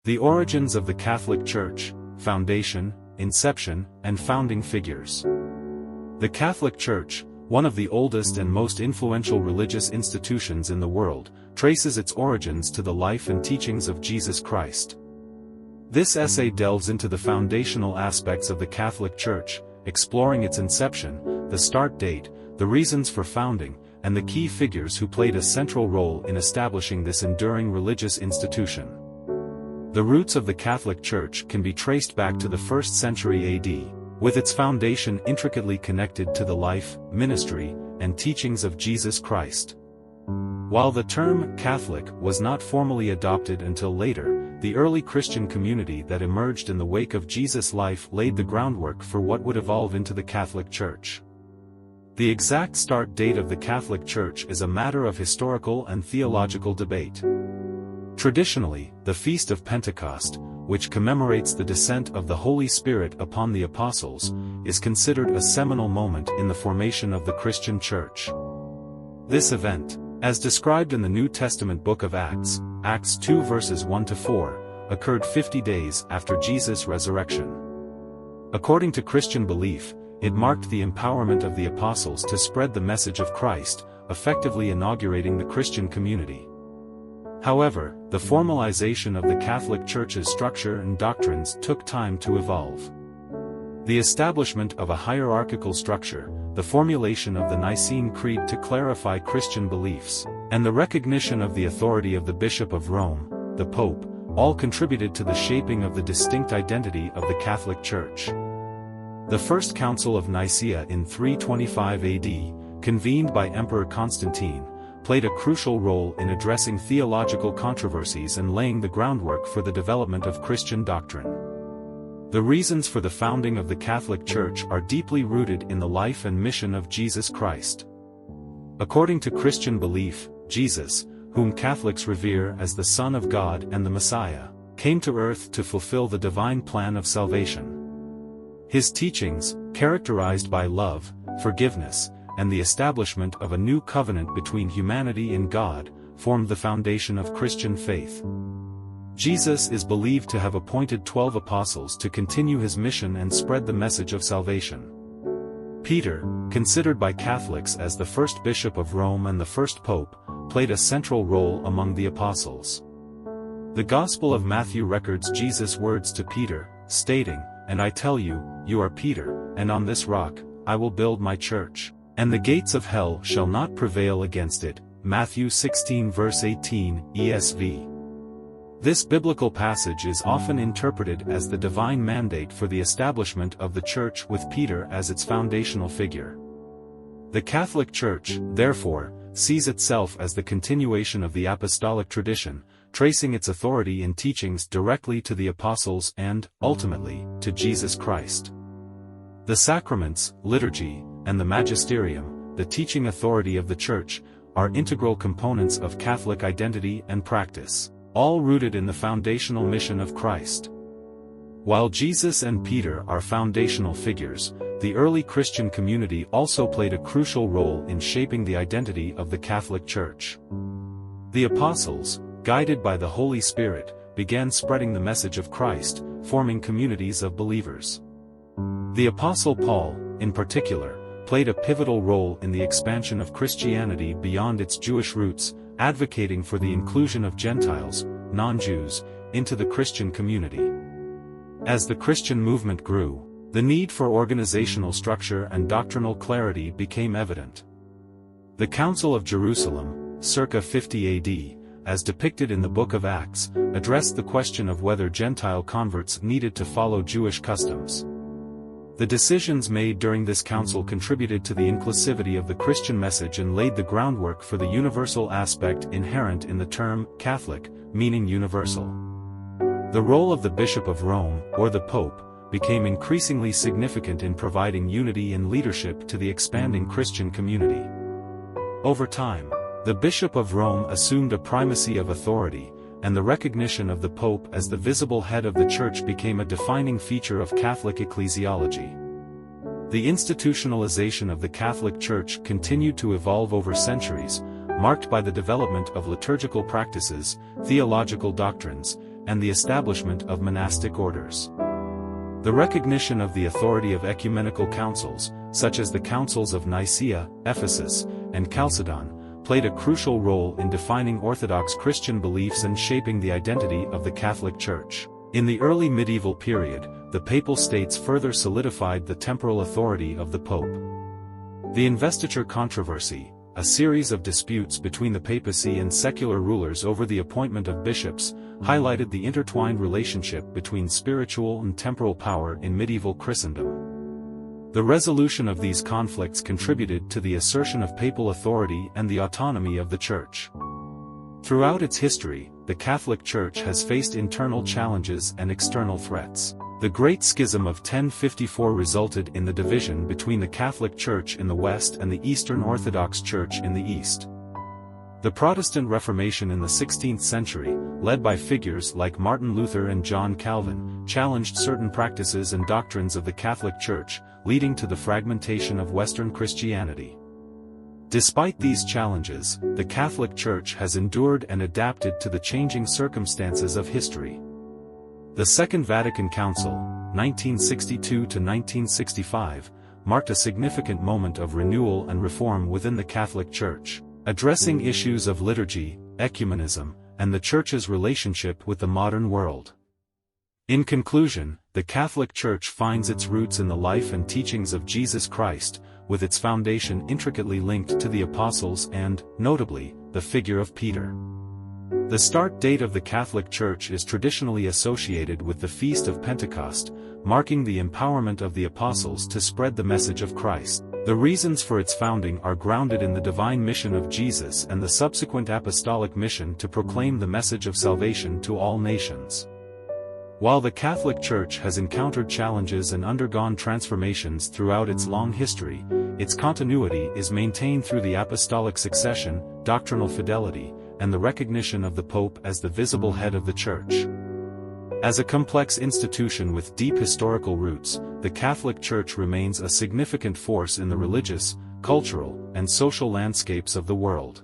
The origins of the Catholic Church, foundation, inception, and founding figures. The Catholic Church, one of the oldest and most influential religious institutions in the world, traces its origins to the life and teachings of Jesus Christ. This essay delves into the foundational aspects of the Catholic Church, exploring its inception, the start date, the reasons for founding, and the key figures who played a central role in establishing this enduring religious institution. The roots of the Catholic Church can be traced back to the 1st century AD, with its foundation intricately connected to the life, ministry, and teachings of Jesus Christ. While the term Catholic was not formally adopted until later, the early Christian community that emerged in the wake of Jesus' life laid the groundwork for what would evolve into the Catholic Church. The exact start date of the Catholic Church is a matter of historical and theological debate. Traditionally, the Feast of Pentecost, which commemorates the descent of the Holy Spirit upon the Apostles, is considered a seminal moment in the formation of the Christian Church. This event, as described in the New Testament book of Acts, Acts 2 verses 1-4, occurred 50 days after Jesus' resurrection. According to Christian belief, it marked the empowerment of the apostles to spread the message of Christ, effectively inaugurating the Christian community. However, the formalization of the Catholic Church's structure and doctrines took time to evolve. The establishment of a hierarchical structure, the formulation of the Nicene Creed to clarify Christian beliefs, and the recognition of the authority of the Bishop of Rome, the Pope, all contributed to the shaping of the distinct identity of the Catholic Church. The First Council of Nicaea in 325 AD, convened by Emperor Constantine, played a crucial role in addressing theological controversies and laying the groundwork for the development of Christian doctrine. The reasons for the founding of the Catholic Church are deeply rooted in the life and mission of Jesus Christ. According to Christian belief, Jesus, whom Catholics revere as the Son of God and the Messiah, came to earth to fulfill the divine plan of salvation. His teachings, characterized by love, forgiveness, and the establishment of a new covenant between humanity and God, formed the foundation of Christian faith. Jesus is believed to have appointed 12 apostles to continue his mission and spread the message of salvation. Peter, considered by Catholics as the first bishop of Rome and the first pope, played a central role among the apostles. The Gospel of Matthew records Jesus' words to Peter, stating, "And I tell you, you are Peter, and on this rock, I will build my church, and the gates of hell shall not prevail against it." Matthew 16 verse 18, ESV. This biblical passage is often interpreted as the divine mandate for the establishment of the Church with Peter as its foundational figure. The Catholic Church, therefore, sees itself as the continuation of the apostolic tradition, tracing its authority and teachings directly to the apostles and, ultimately, to Jesus Christ. The sacraments, liturgy, and the magisterium, the teaching authority of the Church, are integral components of Catholic identity and practice, all rooted in the foundational mission of Christ. While Jesus and Peter are foundational figures, the early Christian community also played a crucial role in shaping the identity of the Catholic Church. The apostles, guided by the Holy Spirit, began spreading the message of Christ, forming communities of believers. The Apostle Paul, in particular, played a pivotal role in the expansion of Christianity beyond its Jewish roots, advocating for the inclusion of Gentiles, non-Jews, into the Christian community. As the Christian movement grew, the need for organizational structure and doctrinal clarity became evident. The Council of Jerusalem, circa 50 AD, as depicted in the Book of Acts, addressed the question of whether Gentile converts needed to follow Jewish customs. The decisions made during this council contributed to the inclusivity of the Christian message and laid the groundwork for the universal aspect inherent in the term Catholic, meaning universal. The role of the Bishop of Rome, or the Pope, became increasingly significant in providing unity and leadership to the expanding Christian community. Over time, the Bishop of Rome assumed a primacy of authority, and the recognition of the Pope as the visible head of the Church became a defining feature of Catholic ecclesiology. The institutionalization of the Catholic Church continued to evolve over centuries, marked by the development of liturgical practices, theological doctrines, and the establishment of monastic orders. The recognition of the authority of ecumenical councils, such as the Councils of Nicaea, Ephesus, and Chalcedon, played a crucial role in defining Orthodox Christian beliefs and shaping the identity of the Catholic Church. In the early medieval period, the Papal States further solidified the temporal authority of the Pope. The investiture controversy, a series of disputes between the papacy and secular rulers over the appointment of bishops, highlighted the intertwined relationship between spiritual and temporal power in medieval Christendom. The resolution of these conflicts contributed to the assertion of papal authority and the autonomy of the Church. Throughout its history, the Catholic Church has faced internal challenges and external threats. The Great Schism of 1054 resulted in the division between the Catholic Church in the West and the Eastern Orthodox Church in the East. The Protestant Reformation in the 16th century, led by figures like Martin Luther and John Calvin, challenged certain practices and doctrines of the Catholic Church, leading to the fragmentation of Western Christianity. Despite these challenges, the Catholic Church has endured and adapted to the changing circumstances of history. The Second Vatican Council, 1962–1965, marked a significant moment of renewal and reform within the Catholic Church, addressing issues of liturgy, ecumenism, and the Church's relationship with the modern world. In conclusion, the Catholic Church finds its roots in the life and teachings of Jesus Christ, with its foundation intricately linked to the Apostles and, notably, the figure of Peter. The start date of the Catholic Church is traditionally associated with the Feast of Pentecost, marking the empowerment of the Apostles to spread the message of Christ. The reasons for its founding are grounded in the divine mission of Jesus and the subsequent apostolic mission to proclaim the message of salvation to all nations. While the Catholic Church has encountered challenges and undergone transformations throughout its long history, its continuity is maintained through the apostolic succession, doctrinal fidelity, and the recognition of the Pope as the visible head of the Church. As a complex institution with deep historical roots, the Catholic Church remains a significant force in the religious, cultural, and social landscapes of the world.